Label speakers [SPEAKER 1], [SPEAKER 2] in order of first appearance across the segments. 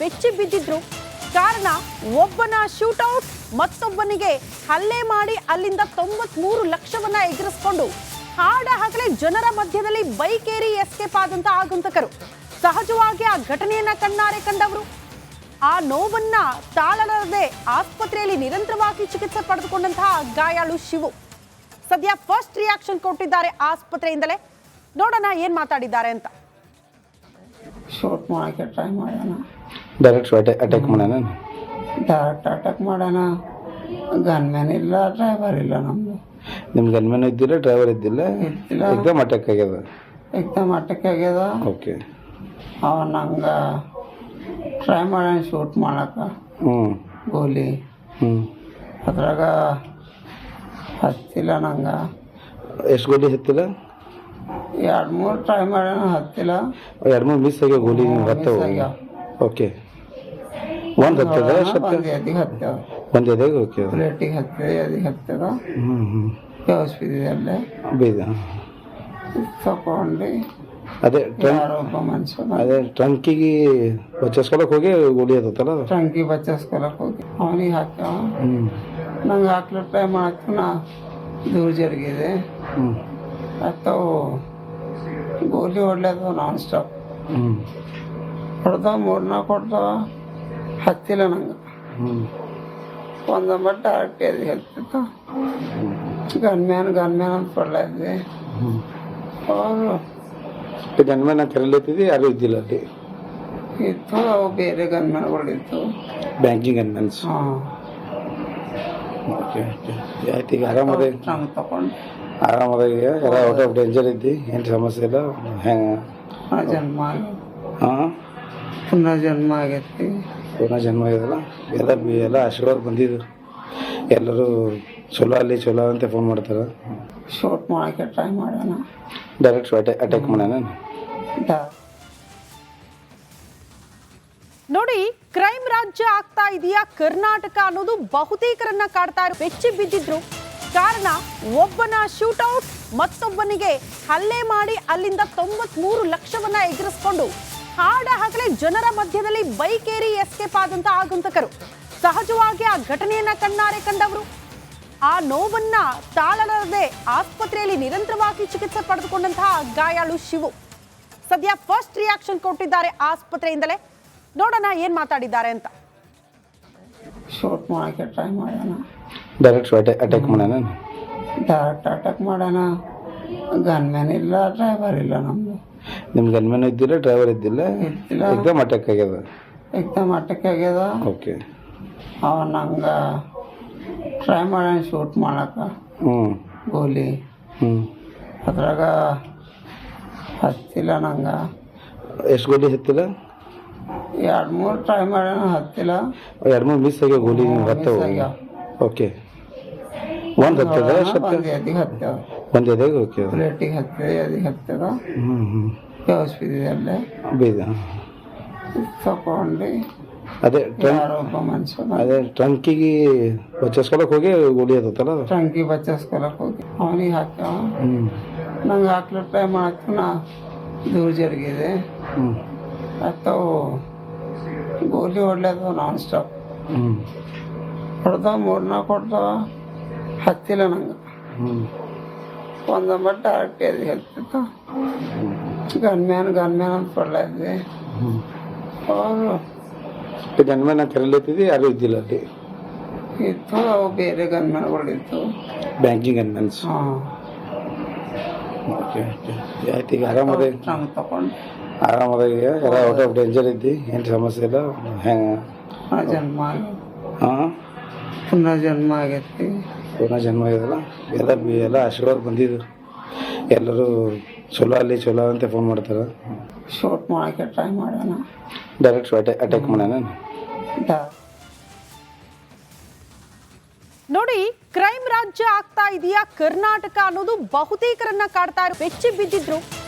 [SPEAKER 1] ಬೆಚ್ಚಿ ಬಿದ್ದಿದ್ರು. ಕಾರಣ ಒಬ್ಬನ ಶೂಟೌಟ್ ಮತ್ತೊಬ್ಬನಿಗೆ ಹಲ್ಲೆ ಮಾಡಿ ಅಲ್ಲಿಂದ 93 ಲಕ್ಷವನ್ನ ಎಗರಿಸಿಕೊಂಡು ಹಾಡ ಹಗಲೇ ಜನರ ಮಧ್ಯದಲ್ಲಿ ಬೈಕ್ ಏರಿ ಎಸ್ಕೇಪ್ ಆದಂತ ಆಗಂತಕರು. ಸಹಜವಾಗಿ ಆ ಘಟನೆಯನ್ನ ಕಣ್ಣಾರೆ ಕಂಡವರು ಆ ನೋವನ್ನ ತಾಳಲಾರದೆ ಆಸ್ಪತ್ರೆಯಲ್ಲಿ ನಿರಂತರವಾಗಿ ಚಿಕಿತ್ಸೆ ಪಡೆದುಕೊಂಡಂತಹ ಗಾಯಾಳು ಶಿವು ಸದ್ಯ ಫಸ್ಟ್ ರಿಯಾಕ್ಷನ್ ಕೊಟ್ಟಿದ್ದಾರೆ ಆಸ್ಪತ್ರೆಯಿಂದಲೇ. ನೋಡೋಣ ಏನ್ ಮಾತಾಡಿದ್ದಾರೆ ಅಂತ.
[SPEAKER 2] ಶೂಟ್ ಮಾಡೋಕ್ಕೆ ಟ್ರೈ ಮಾಡೋಣ,
[SPEAKER 3] ಡೈರೆಕ್ಟ್ ಅಟ್ಯಾಕ್ ಮಾಡೋಣ.
[SPEAKER 2] ಡೈರೆಕ್ಟ್ ಅಟ್ಯಾಕ್ ಮಾಡೋಣ. ಗನ್ಮ್ಯಾನ್ ಇಲ್ಲ, ಡ್ರೈವರ್ ಇಲ್ಲ. ನಮ್ಮದು
[SPEAKER 3] ನಿಮ್ಮ ಗನ್ಮ್ಯಾನ್ ಇದ್ದಿಲ್ಲ, ಡ್ರೈವರ್ ಇದ್ದಿಲ್ಲ,
[SPEAKER 2] ಇದ್ದಿಲ್ಲ.
[SPEAKER 3] ಎಕ್ದಮ್ ಅಟ್ಯಾಕ್ ಆಗ್ಯದ.
[SPEAKER 2] ಎಕ್ದಮ್ ಅಟ್ಯಾಕ್ ಆಗ್ಯದ.
[SPEAKER 3] ಓಕೆ,
[SPEAKER 2] ಅವ ನಂಗೆ ಟ್ರೈ ಮಾಡೋಣ ಶೂಟ್ ಮಾಡಕ್ಕೆ ಗೋಲಿ. ಅದ್ರಾಗ ಹತ್ತಿಲ್ಲ ನಂಗೆ.
[SPEAKER 3] ಎಷ್ಟು ಗೋಲಿ ಹತ್ತಿಲ್ಲ?
[SPEAKER 2] 2-3 ಟ್ರೈ ಮಾಡೋಣ, ಹತ್ತಿಲ್ಲ.
[SPEAKER 3] 2-3 ಮಿಸ್ ಆಗ್ಯಾವ ಗೋಲಿ ಹತ್ತವ. ಓಕೆ, ಒಂದು ಹತ್ತದ
[SPEAKER 2] ಒಂದು ಎದಿಗೆ ಹತ್ತದ,
[SPEAKER 3] ಒಂದು ಎದೆಗೆ. ಓಕೆ,
[SPEAKER 2] ಪ್ಲೇಟಿಗೆ ಹತ್ತದ, ಎದಿಗೆ ಹತ್ತದ. ಅಲ್ಲೇ
[SPEAKER 3] ಬೀದ
[SPEAKER 2] ತಗೊಂಡು
[SPEAKER 3] ಅದೇ
[SPEAKER 2] ಯಾರೊಬ್ಬ ಮನುಷ್ಯ
[SPEAKER 3] ಅದೇ ಟ್ರಂಕಿಗೆ ಬಚ್ಚಿಸ್ಕೊಳಕ್ ಹೋಗಿ ಗೋಲಿ ಹತ್ತಲ್ಲ.
[SPEAKER 2] ಟ್ರಂಕಿ ಬಚ್ಚಿಸ್ಕೊಳಕ್ ಹೋಗಿ ಅವನಿಗೆ ಹಾಕ ನಂಗೆ ಹಾಕ್ಲಿಕ್ಕೆ ಟ್ರೈ ಮಾಡಕ್ಕೆ ನಾ ದೂರ ಜರುಗಿದೆ. ಅಥವಾ ಗೋಲಿ ಹೊಡ್ಲತ್ತವ ನಾನ್ ಸ್ಟಾಪ್. ಹೊಡೆದವ 3-4 ಹೊಡೆದವ, ಹತ್ತಿಲ್ಲ ನಂಗೆ. ಒಂದು ಬಟ್ ಡೈರೆಕ್ಟ್ ಎದಿ ಹತ್ತಿತ್ತ. ಗನ್ಮ್ಯಾನ್ ಅಂತ ಕೊಡ್ಲಾದ್ವಿ. ಅವರು
[SPEAKER 3] ಗನ್ಮ್ಯಾನ್ ಕರೀಲತ್ತಿದ್ದಿ, ಯಾರು ಇದ್ದಿಲ್ಲ ಅಲ್ಲಿ.
[SPEAKER 2] ಇತ್ತು, ಅವು ಬೇರೆ ಗನ್ಮ್ಯಾನ್ಗಳಿತ್ತು,
[SPEAKER 3] ಬ್ಯಾಂಕಿಂಗ್ ಗನ್ಮ್ಯಾನ್ಸ್.
[SPEAKER 2] ಹಾಂ.
[SPEAKER 3] ಓಕೆ ಓಕೆ, ಆಯ್ತು. ಈಗ ಆರಾಮದ?
[SPEAKER 2] ನಂಗೆ ತಗೊಂಡು
[SPEAKER 3] ಆರಾಮದ. ಈಗ ಎಲ್ಲ ಔಟ್ ಆಫ್ ಡೇಂಜರ್ ಇದ್ದಿ, ಏನು ಸಮಸ್ಯೆ ಇಲ್ಲ? ಹೆಂಗೆ
[SPEAKER 2] ಜನ್ಮ ಆಗಿ
[SPEAKER 3] ಹಾಂ,
[SPEAKER 2] ಪುನರ್ಜನ್ಮ ಆಗೈತಿ.
[SPEAKER 3] ಪುನಃ ಜನ್ಮ ಆಗಿದಲ್ಲ. ಎಲ್ಲ ಆಶೀರ್ವಾದ ಬಂದಿದ್ದು. ಎಲ್ಲರೂ ಚಲೋ ಅಲ್ಲಿ ಚಲೋ ಅಂತ ಫೋನ್ ಮಾಡ್ತಾರೆ.
[SPEAKER 2] ಶೂಟ್ ಮಾಡೋಕ್ಕೆ ಟ್ರೈ ಮಾಡೋಣ,
[SPEAKER 3] ಡೈರೆಕ್ಟ್ ಅಟ್ಯಾಕ್ ಮಾಡೋಣ.
[SPEAKER 1] ನೋಡಿ, ಕ್ರೈಮ್ ರಾಜ್ಯ ಆಗ್ತಾ ಇದೆಯಾ ಕರ್ನಾಟಕ ಅನ್ನೋದು ಬಹುತೇಕರನ್ನ ಕಾಡ್ತಾ ಇರೋ. ಬೆಚ್ಚಿ ಬಿದ್ದಿದ್ರು. ಕಾರಣ ಒಬ್ಬನ ಶೂಟೌಟ್ ಮತ್ತೊಬ್ಬನಿಗೆ ಹಲ್ಲೆ ಮಾಡಿ ಅಲ್ಲಿಂದ 93 ಲಕ್ಷವನ್ನ ಎಗರಿಸಿಕೊಂಡು ಹಾಡ ಹಗಲೇ ಜನರ ಮಧ್ಯದಲ್ಲಿ ಬೈಕ್ ಏರಿ ಎಸ್ಕೇಪ್ ಆದಂತ ಆಗಂತಕರು. ಸಹಜವಾಗಿ ಆ ಘಟನೆಯನ್ನ ಕಣ್ಣಾರೆ ಕಂಡವರು ಆ ನೋವನ್ನ ತಾಳಲಾರದೆ ಆಸ್ಪತ್ರೆಯಲ್ಲಿ ನಿರಂತರವಾಗಿ ಚಿಕಿತ್ಸೆ ಪಡೆದುಕೊಂಡಂತಹ ಗಾಯಾಳು ಶಿವು ಸದ್ಯ ಫಸ್ಟ್ ರಿಯಾಕ್ಷನ್ ಕೊಟ್ಟಿದ್ದಾರೆ ಆಸ್ಪತ್ರೆಯಿಂದಲೇ. ನೋಡೋಣ ಏನ್ ಮಾತಾಡಿದ್ದಾರೆ ಅಂತ.
[SPEAKER 2] ಶೂಟ್ ಮಾಡೋಕ್ಕೆ ಟ್ರೈ ಮಾಡೋಣ,
[SPEAKER 3] ಡೈರೆಕ್ಟ್ ಅಟ್ಯಾಕ್ ಮಾಡೋಣ.
[SPEAKER 2] ಡೈರೆಕ್ಟ್ ಅಟ್ಯಾಕ್ ಮಾಡೋಣ. ಗನ್ಮ್ಯಾನ್ ಇಲ್ಲ, ಡ್ರೈವರ್ ಇಲ್ಲ. ನಮ್ಮದು
[SPEAKER 3] ನಿಮ್ಮ ಗನ್ಮ್ಯಾನ್ ಇದ್ದಿಲ್ಲ, ಡ್ರೈವರ್ ಇದ್ದಿಲ್ಲ,
[SPEAKER 2] ಇದ್ದಿಲ್ಲ.
[SPEAKER 3] ಎಕ್ದಮ್ ಅಟ್ಯಾಕ್ ಆಗ್ಯದ.
[SPEAKER 2] ಎಕ್ದಮ್ ಅಟ್ಯಾಕ್ ಆಗ್ಯದ.
[SPEAKER 3] ಓಕೆ,
[SPEAKER 2] ಅವ ನಂಗೆ ಟ್ರೈ ಮಾಡೋಣ ಶೂಟ್ ಮಾಡಕ್ಕೆ ಗೋಲಿ. ಅದ್ರಾಗ ಹತ್ತಿಲ್ಲ ನಂಗೆ.
[SPEAKER 3] ಎಷ್ಟು ಗೋಲಿ ಹತ್ತಿಲ್ಲ?
[SPEAKER 2] 2-3 ಟ್ರೈ ಮಾಡೋಣ, ಹತ್ತಿಲ್ಲ.
[SPEAKER 3] 2-3 ಮಿಸ್ ಆಗ್ಯಾವ ಗೋಲಿ ಹತ್ತವ. ಓಕೆ, ಒಂದು ಹತ್ತದ
[SPEAKER 2] ಒಂದು ಎದಿಗೆ ಹತ್ತದ,
[SPEAKER 3] ಒಂದು ಎದೆಗೆ. ಓಕೆ,
[SPEAKER 2] ಪ್ಲೇಟಿಗೆ ಹತ್ತದ, ಎದಿಗೆ ಹತ್ತದ. ಅಲ್ಲೇ
[SPEAKER 3] ಬೀದ
[SPEAKER 2] ತಗೊಂಡು
[SPEAKER 3] ಅದೇ
[SPEAKER 2] ಯಾರೊಬ್ಬ ಮನುಷ್ಯ
[SPEAKER 3] ಅದೇ ಟ್ರಂಕಿಗೆ ಬಚ್ಚಿಸ್ಕೊಳಕ್ ಹೋಗಿ ಗೋಲಿ ಹತ್ತಲ್ಲ.
[SPEAKER 2] ಟ್ರಂಕಿ ಬಚ್ಚಿಸ್ಕೊಳಕ್ ಹೋಗಿ ಅವನಿಗೆ ಹಾಕ ನಂಗೆ ಹಾಕ್ಲಿಕ್ಕೆ ಟ್ರೈ ಮಾಡಕ್ಕೆ ನಾ ದೂರ ಜರುಗಿದೆ. ಅಥವಾ ಗೋಲಿ ಹೊಡ್ಲತ್ತವ ನಾನ್ ಸ್ಟಾಪ್. ಹೊಡೆದವ 3-4 ಹೊಡೆದವ, ಹತ್ತಿಲ್ಲ ನಂಗೆ. ಒಂದು ಬಟ್ ಡೈರೆಕ್ಟ್ ಎದಿ ಹತ್ತಿತ್ತ. ಗನ್ಮ್ಯಾನ್ ಅಂತ ಕೊಡ್ಲಾದ್ವಿ. ಅವರು
[SPEAKER 3] ಗನ್ಮ್ಯಾನ್ ಕರೀಲತ್ತಿದ್ದಿ, ಯಾರು ಇದ್ದಿಲ್ಲ ಅಲ್ಲಿ.
[SPEAKER 2] ಇತ್ತು, ಅವು ಬೇರೆ ಗನ್ಮ್ಯಾನ್ಗಳಿತ್ತು,
[SPEAKER 3] ಬ್ಯಾಂಕಿಂಗ್ ಗನ್ಮ್ಯಾನ್ಸ್.
[SPEAKER 2] ಹಾಂ.
[SPEAKER 3] ಓಕೆ ಓಕೆ, ಆಯ್ತು. ಈಗ ಆರಾಮದ?
[SPEAKER 2] ನಂಗೆ ತಗೊಂಡು
[SPEAKER 3] ಆರಾಮದ. ಈಗ ಎಲ್ಲ ಔಟ್ ಆಫ್ ಡೇಂಜರ್ ಇದ್ದಿ, ಏನು ಸಮಸ್ಯೆ ಇಲ್ಲ? ಹೆಂಗೆ
[SPEAKER 2] ಜನ್ಮ ಆಗಿ
[SPEAKER 3] ಹಾಂ,
[SPEAKER 2] ಪುನರ್ಜನ್ಮ ಆಗೈತಿ.
[SPEAKER 3] ಪುನಃ ಜನ್ಮ ಆಗಿದಲ್ಲ. ಎಲ್ಲ ಆಶೀರ್ವಾದ ಬಂದಿದ್ದು. ಎಲ್ಲರೂ ಚಲೋ ಅಲ್ಲಿ ಚಲೋ ಅಂತ ಫೋನ್ ಮಾಡ್ತಾರೆ.
[SPEAKER 2] ಶೂಟ್ ಮಾಡೋಕ್ಕೆ ಟ್ರೈ ಮಾಡೋಣ,
[SPEAKER 3] ಡೈರೆಕ್ಟ್ ಅಟ್ಯಾಕ್ ಮಾಡೋಣ.
[SPEAKER 1] ನೋಡಿ, ಕ್ರೈಮ್ ರಾಜ್ಯ ಆಗ್ತಾ ಇದೆಯಾ ಕರ್ನಾಟಕ ಅನ್ನೋದು ಬಹುತೇಕರನ್ನ ಕಾಡ್ತಾ ಇರೋ. ಬೆಚ್ಚಿ ಬಿದ್ದಿದ್ರು.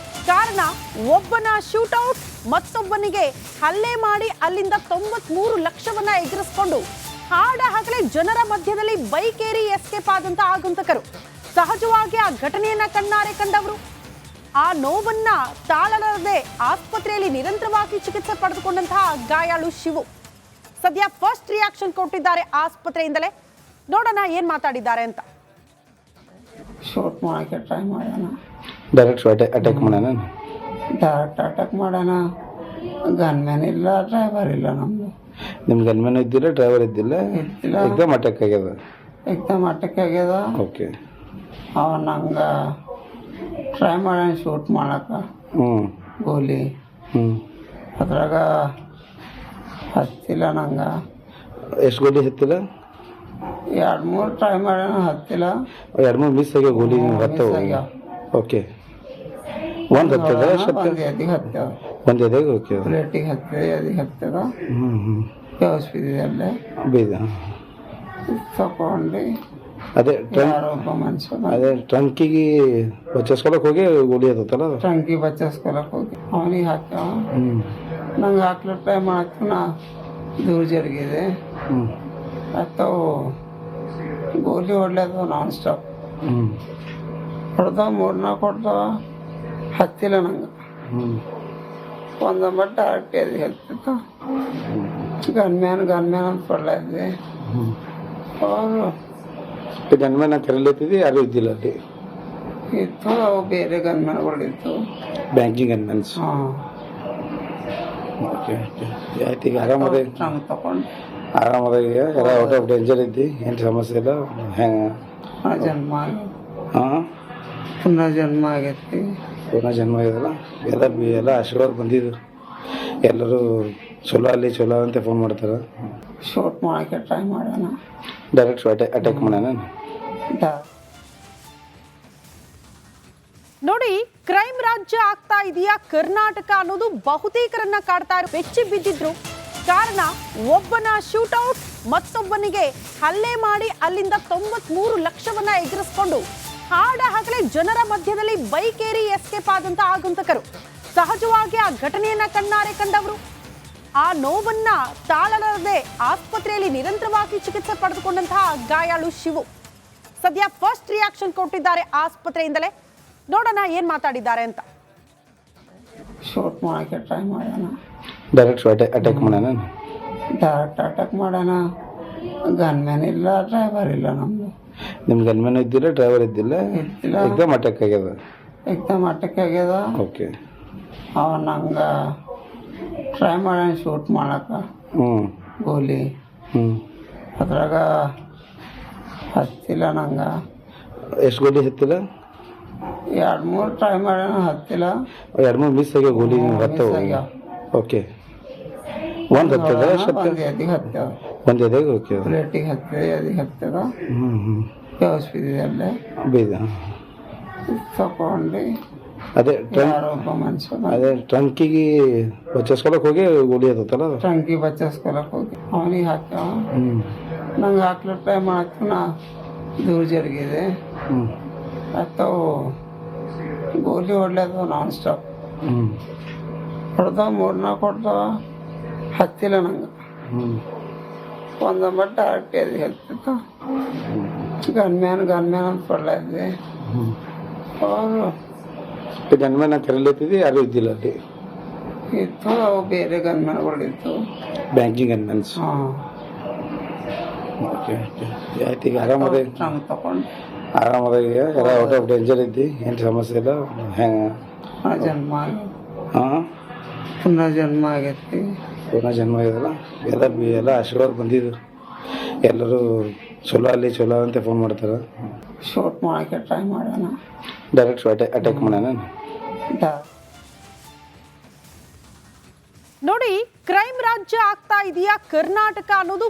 [SPEAKER 1] ಕಾರಣ ಒಬ್ಬನ ಶೂಟೌಟ್ ಮತ್ತೊಬ್ಬನಿಗೆ ಹಲ್ಲೆ ಮಾಡಿ ಅಲ್ಲಿಂದ 93 ಲಕ್ಷವನ್ನ ಎಗರಿಸಿಕೊಂಡು ಹಾಡ ಹಗಲೇ ಜನರ ಮಧ್ಯದಲ್ಲಿ ಬೈಕ್ ಏರಿ ಎಸ್ಕೇಪ್ ಆದಂತ ಆಗಂತಕರು. ಸಹಜವಾಗಿ ಆ ಘಟನೆಯನ್ನ ಕಣ್ಣಾರೆ ಕಂಡವರು ಆ ನೋವನ್ನ ತಾಳಲಾರದೆ ಆಸ್ಪತ್ರೆಯಲ್ಲಿ ನಿರಂತರವಾಗಿ ಚಿಕಿತ್ಸೆ ಪಡೆದುಕೊಂಡಂತಹ ಗಾಯಾಳು ಶಿವು ಸದ್ಯ ಫಸ್ಟ್ ರಿಯಾಕ್ಷನ್ ಕೊಟ್ಟಿದ್ದಾರೆ ಆಸ್ಪತ್ರೆಯಿಂದಲೇ. ನೋಡೋಣ ಏನ್ ಮಾತಾಡಿದ್ದಾರೆ ಅಂತ.
[SPEAKER 2] ಶೂಟ್ ಮಾಡೋಕ್ಕೆ ಟ್ರೈ ಮಾಡೋಣ,
[SPEAKER 3] ಡೈರೆಕ್ಟ್ ಅಟ್ಯಾಕ್ ಮಾಡೋಣ.
[SPEAKER 2] ಡೈರೆಕ್ಟ್ ಅಟ್ಯಾಕ್ ಮಾಡೋಣ. ಗನ್ಮ್ಯಾನ್ ಇಲ್ಲ, ಡ್ರೈವರ್ ಇಲ್ಲ ನಮ್ಮದು.
[SPEAKER 3] ನಿಮ್ಮ ಗನ್ಮ್ಯಾನ್ ಇದ್ದಿಲ್ಲ, ಡ್ರೈವರ್ ಇದ್ದಿಲ್ಲ,
[SPEAKER 2] ಇದ್ದಿಲ್ಲ.
[SPEAKER 3] ಎಕ್ದಮ್ ಅಟ್ಯಾಕ್ ಆಗ್ಯದ.
[SPEAKER 2] ಎಕ್ದಮ್ ಅಟ್ಯಾಕ್ ಆಗ್ಯದ.
[SPEAKER 3] ಓಕೆ.
[SPEAKER 2] ಅವ ನಂಗೆ ಟ್ರೈ ಮಾಡೋಣ ಶೂಟ್ ಮಾಡಕ್ಕೆ ಗೋಲಿ. ಅದ್ರಾಗ ಹತ್ತಿಲ್ಲ ನಂಗೆ.
[SPEAKER 3] ಎಷ್ಟು ಗೋಲಿ ಹತ್ತಿಲ್ಲ?
[SPEAKER 2] 2-3 ಟ್ರೈ ಮಾಡೋಣ, ಹತ್ತಿಲ್ಲ.
[SPEAKER 3] 2-3 ಮಿಸ್ ಆಗ್ಯಾವ ಗೋಲಿ ಹತ್ತವು. ಓಕೆ. ಒಂದು ಹತ್ತದ
[SPEAKER 2] ಒಂದು ಎದಿಗೆ ಹತ್ತದ,
[SPEAKER 3] ಒಂದು ಎದೆಗೆ. ಓಕೆ.
[SPEAKER 2] ಪ್ಲೇಟಿಗೆ ಹತ್ತಿದೆ, ಎದಿಗೆ ಹತ್ತದ. ಅಲ್ಲೇ
[SPEAKER 3] ಬೀದ
[SPEAKER 2] ತಗೊಂಡು
[SPEAKER 3] ಅದೇ
[SPEAKER 2] ಯಾರೋ ಒಬ್ಬ ಮನುಷ್ಯ
[SPEAKER 3] ಅದೇ ಟ್ರಂಕಿಗೆ ಬಚ್ಚಿಸ್ಕೊಳಕ್ ಹೋಗಿ ಗೋಲಿ ಹತ್ತಲ್ಲ.
[SPEAKER 2] ಟಂಕಿ ಬಚ್ಚಿಸ್ಕೊಳಕ್ ಹೋಗಿ ಅವನಿಗೆ ಹಾಕ ನಂಗೆ ಹಾಕ್ಲಿಕ್ಕೆ ಟ್ರೈ ಮಾಡಕ್ಕೆ ನಾ ದೂರ ಜರುಗಿದೆ. ಅಥವಾ ಗೋಲಿ ಹೊಡ್ಲತ್ತವ ನಾನ್ ಸ್ಟಾಪ್. ಹೊಡೆದವ 3-4 ಹೊಡೆದವ, ಹತ್ತಿಲ್ಲ ನಂಗೆ. ಒಂದು ಬಟ್ ಡೈರೆಕ್ಟ್ ಎದಿಗೆ ಹತ್ತಿತ್ತ. ಗನ್ಮ್ಯಾನ್ ಅಂತ ಕೊಡ್ಲಾದ್ವಿ. ಅವರು
[SPEAKER 3] ಗನ್ಮ್ಯಾನ್ ಕರೀಲತ್ತಿದ್ದಿ, ಯಾರು ಇದ್ದಿಲ್ಲ ಅಲ್ಲಿ.
[SPEAKER 2] ಇತ್ತು, ಅವು ಬೇರೆ ಗನ್ಮ್ಯಾನ್ಗಳಿತ್ತು,
[SPEAKER 3] ಬ್ಯಾಂಕಿಂಗ್ ಗನ್ಮ್ಯಾನ್ಸ್.
[SPEAKER 2] ಹಾಂ.
[SPEAKER 3] Okay okay. ಆಯ್ತು, ಈಗ ಆರಾಮದ?
[SPEAKER 2] ನಂಗೆ ತಗೊಂಡು
[SPEAKER 3] ಆರಾಮದ. ಈಗ ಎಲ್ಲ ಔಟ್ ಆಫ್ ಡೇಂಜರ್ ಇದ್ದಿ, ಏನು ಸಮಸ್ಯೆ ಇಲ್ಲ. ಹೆಂಗೆ
[SPEAKER 2] ಜನ್ಮ ಆಗೈತಿ,
[SPEAKER 3] ಹಾಂ,
[SPEAKER 2] ಪುನರ್ಜನ್ಮ ಆಗೈತಿ.
[SPEAKER 3] ಪುನಃ ಜನ್ಮ ಇದಲ್ಲ. ಎಲ್ಲ ಆಶೀರ್ವಾದ ಬಂದಿದ್ದು. ಎಲ್ಲರೂ ಚಲೋ ಅಲ್ಲಿ ಚಲೋ ಅಂತ ಫೋನ್ ಮಾಡ್ತಾರೆ.
[SPEAKER 2] ಶೂಟ್ ಮಾಡೋಕ್ಕೆ ಟ್ರೈ ಮಾಡೋಣ,
[SPEAKER 3] ಡೈರೆಕ್ಟ್ ಅಟ್ಯಾಕ್ ಮಾಡೋಣ.
[SPEAKER 1] ನೋಡಿ, ಕ್ರೈಮ್ ರಾಜ್ಯ ಆಗ್ತಾ ಇದೆಯಾ ಕರ್ನಾಟಕ ಅನ್ನೋದು ಬಹುತೇಕರನ್ನ ಕಾಡ್ತಾ ಇರೋ. ಬೆಚ್ಚಿ ಬಿದ್ದಿದ್ರು. ಕಾರಣ ಒಬ್ಬನ ಶೂಟೌಟ್ ಮತ್ತೊಬ್ಬನಿಗೆ ಹಲ್ಲೆ ಮಾಡಿ ಅಲ್ಲಿಂದ 93 ಲಕ್ಷವನ್ನ ಎಗರಿಸಿಕೊಂಡು ಹಾಡ ಹಗಲೇ ಜನರ ಮಧ್ಯದಲ್ಲಿ ಬೈಕ್ ಏರಿ ಎಸ್ಕೇಪ್ ಆದಂತ ಆಗಂತಕರು. ಸಹಜವಾಗಿ ಆ ಘಟನೆಯನ್ನ ಕಣ್ಣಾರೆ ಕಂಡವರು ಆ ನೋವನ್ನ ತಾಳಲಾರದೆ ಆಸ್ಪತ್ರೆಯಲ್ಲಿ ನಿರಂತರವಾಗಿ ಚಿಕಿತ್ಸೆ ಪಡೆದುಕೊಂಡಂತಹ ಗಾಯಾಳು ಶಿವು ಸದ್ಯ ಫಸ್ಟ್ ರಿಯಾಕ್ಷನ್ ಕೊಟ್ಟಿದ್ದಾರೆ ಆಸ್ಪತ್ರೆಯಿಂದಲೇ. ನೋಡೋಣ ಏನ್ ಮಾತಾಡಿದ್ದಾರೆ ಅಂತ.
[SPEAKER 2] ಶೂಟ್ ಮಾಡೋಕ್ಕೆ ಟ್ರೈ ಮಾಡೋಣ,
[SPEAKER 3] ಡೈರೆಕ್ಟ್ ಅಟ್ಯಾಕ್ ಮಾಡೋಣ.
[SPEAKER 2] ಡೈರೆಕ್ಟ್ ಅಟ್ಯಾಕ್ ಮಾಡೋಣ. ಗನ್ಮ್ಯಾನ್ ಇಲ್ಲ, ಡ್ರೈವರ್ ಇಲ್ಲ ನಮ್ಮದು.
[SPEAKER 3] ನಿಮ್ಮ ಗನ್ಮ್ಯಾನ್ ಇದ್ದಿಲ್ಲ, ಡ್ರೈವರ್ ಇದ್ದಿಲ್ಲ,
[SPEAKER 2] ಇದ್ದಿಲ್ಲ.
[SPEAKER 3] ಎಕ್ದಮ್ ಅಟ್ಯಾಕ್ ಆಗ್ಯದ.
[SPEAKER 2] ಎಕ್ದಮ್ ಅಟ್ಯಾಕ್ ಆಗ್ಯದ.
[SPEAKER 3] ಓಕೆ.
[SPEAKER 2] ಅವ ನಂಗೆ ಟ್ರೈ ಮಾಡೋಣ ಶೂಟ್ ಮಾಡಕ್ಕೆ ಗೋಲಿ. ಅದ್ರಾಗ ಹತ್ತಿಲ್ಲ ನಂಗೆ.
[SPEAKER 3] ಎಷ್ಟು ಗೋಲಿ ಹತ್ತಿಲ್ಲ?
[SPEAKER 2] 2-3 ಟ್ರೈ ಮಾಡೋಣ, ಹತ್ತಿಲ್ಲ.
[SPEAKER 3] 2-3 ಮಿಸ್ ಆಗ್ಯಾವ ಗೋಲಿ ಹತ್ತವು. ಓಕೆ. ಒಂದು ಹತ್ತದ
[SPEAKER 2] ಒಂದು ಎದಿಗೆ ಹತ್ತದ,
[SPEAKER 3] ಒಂದು ಎದೆಗೆ. ಓಕೆ.
[SPEAKER 2] ಪ್ಲೇಟಿಗೆ ಹತ್ತಿದೆ, ಎದಿಗೆ ಹತ್ತದ. ಅಲ್ಲೇ
[SPEAKER 3] ಬೀದ
[SPEAKER 2] ತಗೊಂಡು
[SPEAKER 3] ಅದೇ
[SPEAKER 2] ಯಾರೋ ಒಬ್ಬ ಮನುಷ್ಯ
[SPEAKER 3] ಅದೇ ಟ್ರಂಕಿಗೆ ಬಚ್ಚಿಸ್ಕೊಳಕ್ ಹೋಗಿ ಗೋಲಿ ಹತ್ತಲ್ಲ.
[SPEAKER 2] ಟಂಕಿ ಬಚ್ಚಿಸ್ಕೊಳಕ್ ಹೋಗಿ ಅವನಿಗೆ ಹಾಕ ನಂಗೆ ಹಾಕ್ಲಿಕ್ಕೆ ಟ್ರೈ ಮಾಡಕ್ಕೆ ನಾ ದೂರ ಜರುಗಿದೆ. ಅಥವಾ ಗೋಲಿ ಹೊಡ್ಲತ್ತವ ನಾನ್ ಸ್ಟಾಪ್. ಹೊಡೆದವ 3-4 ಹೊಡೆದವ, ಹತ್ತಿಲ್ಲ ನಂಗೆ. ಒಂದು ಬಟ್ ಡೈರೆಕ್ಟ್ ಎದಿಗೆ ಹತ್ತಿತ್ತ. ಗನ್ಮ್ಯಾನ್ ಅಂತ ಕೊಡ್ಲಾದ್ವಿ. ಅವರು
[SPEAKER 3] ಗನ್ಮ್ಯಾನ್ ಕರೀಲತ್ತಿದ್ದಿ, ಯಾರು ಇದ್ದಿಲ್ಲ ಅಲ್ಲಿ.
[SPEAKER 2] ಇತ್ತು, ಅವು ಬೇರೆ ಗನ್ಮ್ಯಾನ್ಗಳಿತ್ತು,
[SPEAKER 3] ಬ್ಯಾಂಕಿಂಗ್ ಗನ್ಮ್ಯಾನ್ಸ್.
[SPEAKER 2] ಹಾಂ.
[SPEAKER 3] Okay okay. ಆಯ್ತು, ಈಗ ಆರಾಮದ?
[SPEAKER 2] ನಂಗೆ ತಗೊಂಡು
[SPEAKER 3] ಆರಾಮದ. ಈಗ ಎಲ್ಲ ಔಟ್ ಆಫ್ ಡೇಂಜರ್ ಇದ್ದಿ, ಏನು ಸಮಸ್ಯೆ ಇಲ್ಲ. ಹೆಂಗೆ
[SPEAKER 2] ಜನ್ಮ ಆಗೈತಿ,
[SPEAKER 3] ಹಾಂ,
[SPEAKER 2] ಪುನರ್ಜನ್ಮ ಆಗೈತಿ.
[SPEAKER 3] ಪುನಃ ಜನ್ಮ ಇದಲ್ಲ. ಎಲ್ಲ ಆಶೀರ್ವಾದ ಬಂದಿದ್ದು. ಎಲ್ಲರೂ ಚಲೋ ಅಲ್ಲಿ ಚಲೋ ಅಂತ ಫೋನ್ ಮಾಡ್ತಾರೆ.
[SPEAKER 2] ಶೂಟ್ ಮಾಡೋಕ್ಕೆ ಟ್ರೈ ಮಾಡೋಣ,
[SPEAKER 3] ಡೈರೆಕ್ಟ್ ಅಟ್ಯಾಕ್ ಮಾಡೋಣ.
[SPEAKER 1] ನೋಡಿ, ಕ್ರೈಮ್ ರಾಜ್ಯ ಆಗ್ತಾ ಇದೆಯಾ ಕರ್ನಾಟಕ ಅನ್ನೋದು